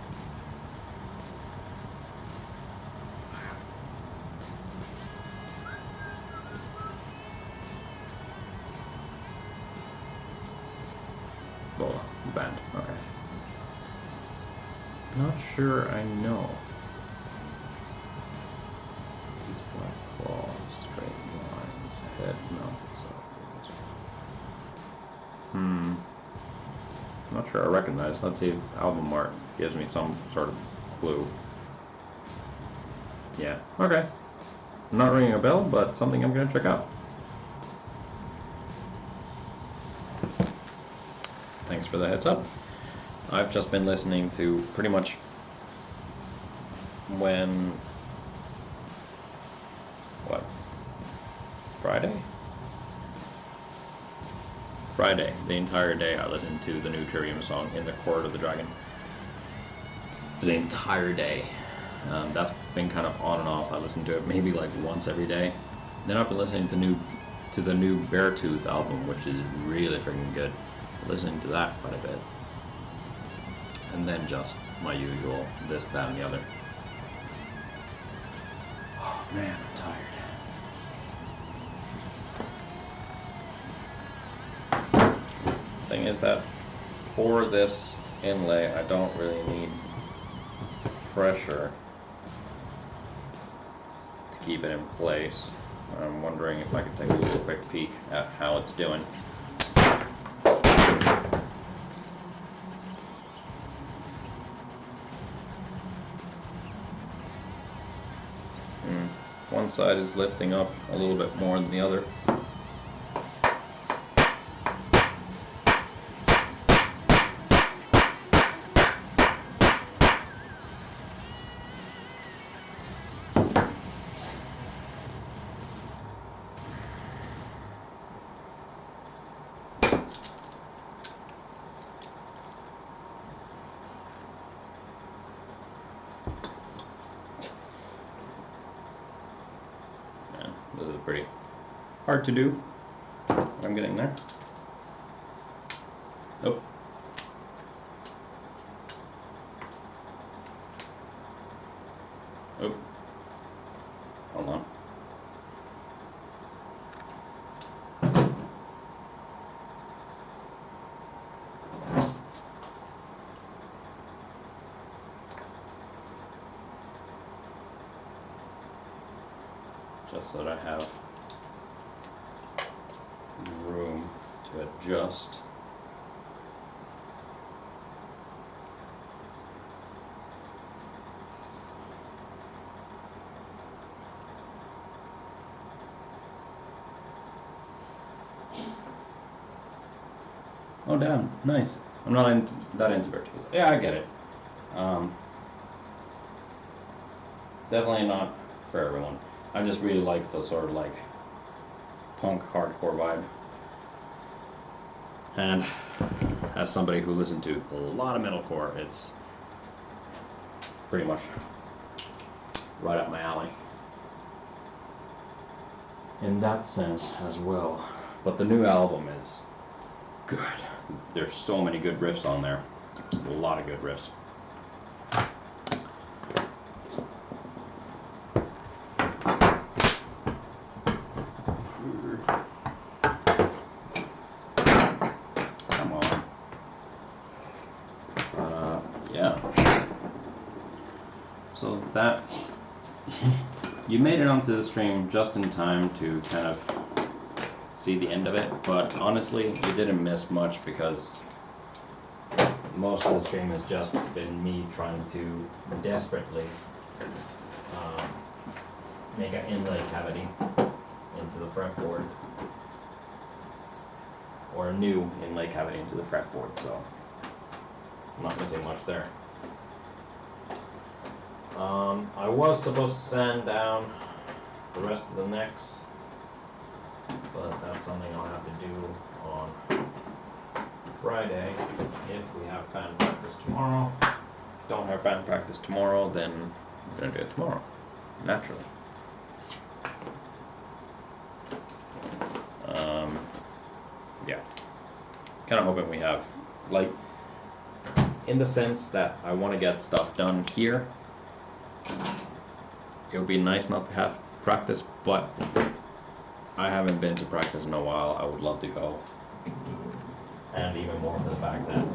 Vola, band, okay. Not sure I know. These black claws, straight lines, head mounted sockets. Not sure I recognize. Let's see if album art gives me some sort of clue. Yeah, okay. Not ringing a bell, but something I'm gonna check out. Thanks for the heads up. I've just been listening to pretty much Friday, the entire day I listened to the new Trivium song, In the Court of the Dragon. For the entire day. That's been kind of on and off. I listen to it maybe like once every day. Then I've been listening to the new Beartooth album, which is really freaking good. Listening to that quite a bit. And then just my usual this, that, and the other. Oh man, I'm tired. Thing is that for this inlay, I don't really need pressure to keep it in place. I'm wondering if I could take a little quick peek at how it's doing. One side is lifting up a little bit more than the other. This is pretty hard to do. I'm getting there. Nope. Oh. Hold on. just so that I have room to adjust. Oh damn, nice. I'm not that into verticals. Yeah, I get it. Definitely not for everyone. I just really like the sort of like punk hardcore vibe. And as somebody who listened to a lot of metalcore, it's pretty much right up my alley. In that sense as well. But the new album is good. There's so many good riffs on there. A lot of good riffs. Come on. Yeah. So that you made it onto the stream just in time to kind of see the end of it, but honestly, you didn't miss much because most of the stream has just been me trying to desperately make an inlay cavity into the fretboard, or a new inlay cavity into the fretboard, so I'm not missing much there. I was supposed to sand down the rest of the necks, but that's something I'll have to do on Friday if we have band practice tomorrow. If we don't have band practice tomorrow, then we're gonna do it tomorrow, naturally. Yeah, kind of hoping we have, like, in the sense that I want to get stuff done here. It would be nice not to have practice, but I haven't been to practice in a while. I would love to go. And even more for the fact that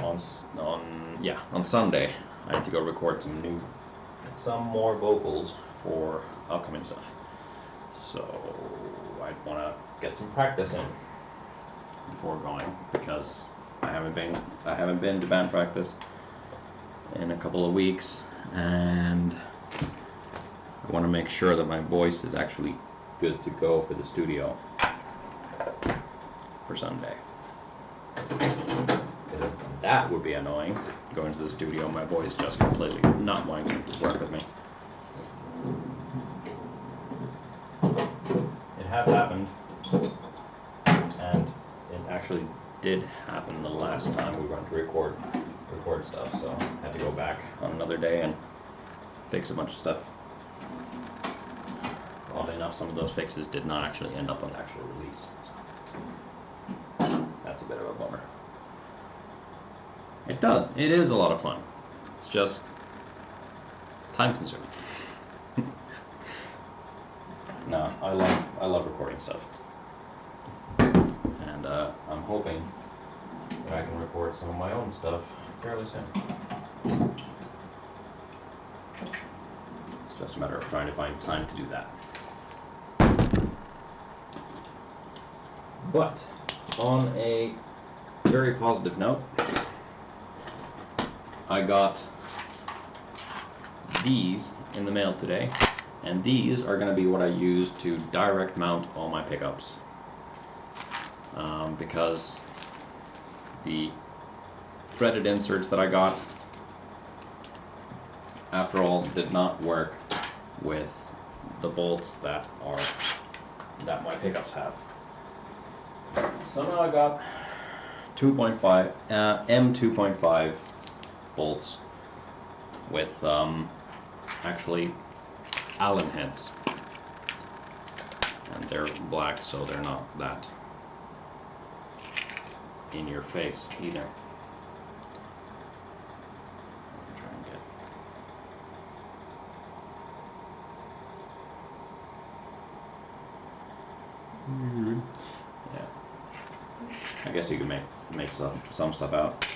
on Sunday I need to go record some more vocals for upcoming stuff. So I'd want to get some practice in before going, because I haven't been to band practice in a couple of weeks, and I want to make sure that my voice is actually good to go for the studio for Sunday. Because that would be annoying, going to the studio, my voice just completely not wanting to work with me. It has happened, and it actually did happen the last time we went to record stuff, so I had to go back on another day and fix a bunch of stuff. Oddly enough, some of those fixes did not actually end up on the actual release. That's a bit of a bummer. It is a lot of fun. It's just time consuming. No, I love recording stuff. And I'm hoping that I can record some of my own stuff fairly soon. It's just a matter of trying to find time to do that. But on a very positive note, I got these in the mail today, and these are going to be what I use to direct mount all my pickups, because the threaded inserts that I got, after all, did not work with the bolts that my pickups have. So now I got 2.5 M2.5 bolts with actually Allen heads, and they're black, so they're not that in your face either. Try and get. Yeah. I guess you can make some stuff out.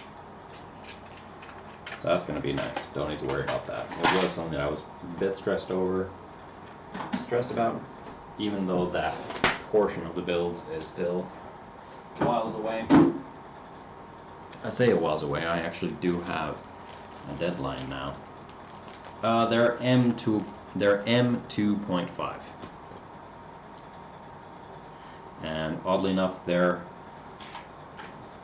So that's going to be nice. Don't need to worry about that. It was something that I was a bit stressed over, stressed about, even though that portion of the build is still whiles away. I say a whiles away, I actually do have a deadline now. They're M2.5. And oddly enough, they're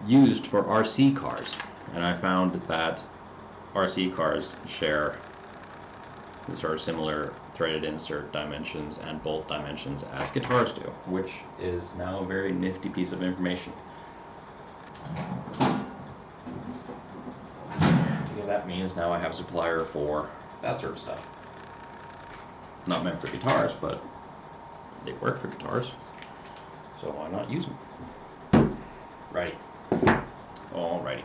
used for RC cars. And I found that RC cars share the sort of similar threaded insert dimensions and bolt dimensions as guitars do, which is now a very nifty piece of information. Because that means now I have a supplier for that sort of stuff. Not meant for guitars, but they work for guitars, so why not use them? Righty. Alrighty.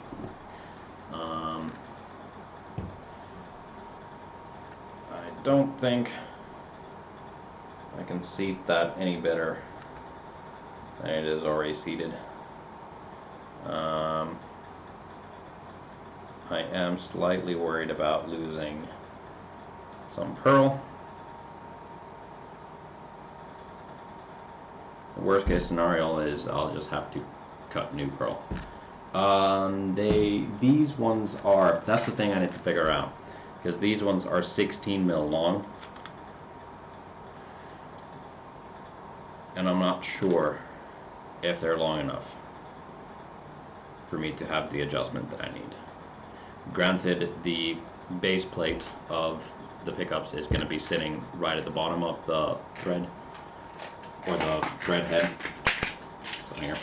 I don't think I can seat that any better than it is already seated. I am slightly worried about losing some pearl. The worst case scenario is I'll just have to cut new pearl. These ones are, that's the thing I need to figure out, because these ones are 16 mil long, and I'm not sure if they're long enough for me to have the adjustment that I need. Granted, the base plate of the pickups is going to be sitting right at the bottom of the thread, or the thread head. So here.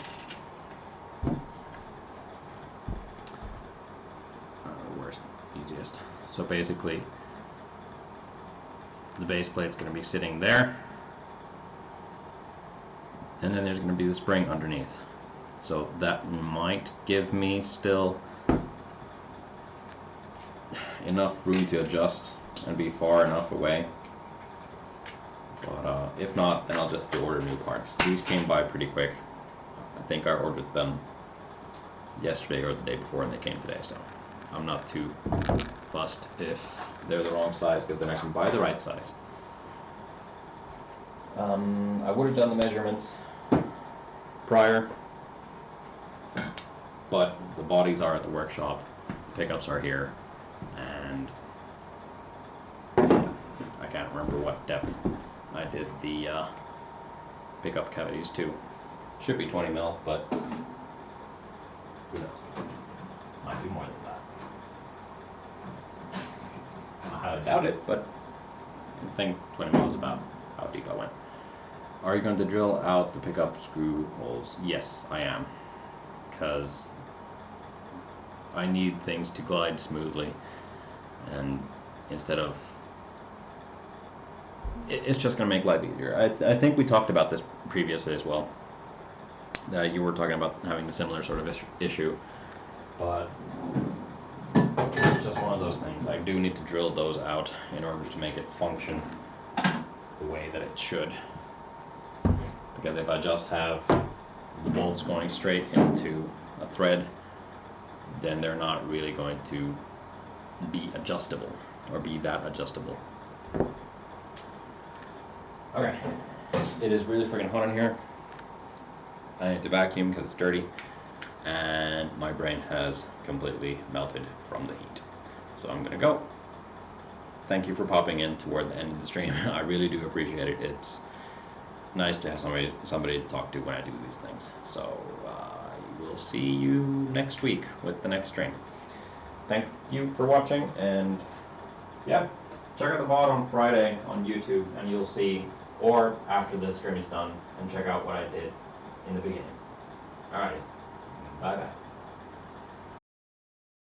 Worst, easiest. So basically, the base plate's going to be sitting there, and then there's going to be the spring underneath. So that might give me still enough room to adjust and be far enough away. But if not, then I'll just have to order new parts. These came by pretty quick. I think I ordered them yesterday or the day before and they came today, so I'm not too fussed if they're the wrong size, because then I can buy the right size. I would have done the measurements prior, but the bodies are at the workshop, pickups are here, and I can't remember what depth I did the pickup cavities to. Should be 20 mil, but who knows? Might be more than that. I highly doubt it, but I think 20 mil is about how deep I went. Are you going to drill out the pickup screw holes? Yes, I am, because I need things to glide smoothly, and instead of, it's just going to make life easier. I think we talked about this previously as well. You were talking about having a similar sort of issue, but it's just one of those things. I do need to drill those out in order to make it function the way that it should. Because if I just have the bolts going straight into a thread, then they're not really going to be adjustable, or be that adjustable. Okay, it is really freaking hot in here. I need to vacuum because it's dirty, and my brain has completely melted from the heat. So I'm gonna go. Thank you for popping in toward the end of the stream. I really do appreciate it. It's nice to have somebody to talk to when I do these things. So I will see you next week with the next stream. Thank you for watching, and yeah, check out the VOD on Friday on YouTube, and you'll see, or after this stream is done, and check out what I did in the beginning. Alrighty, bye bye.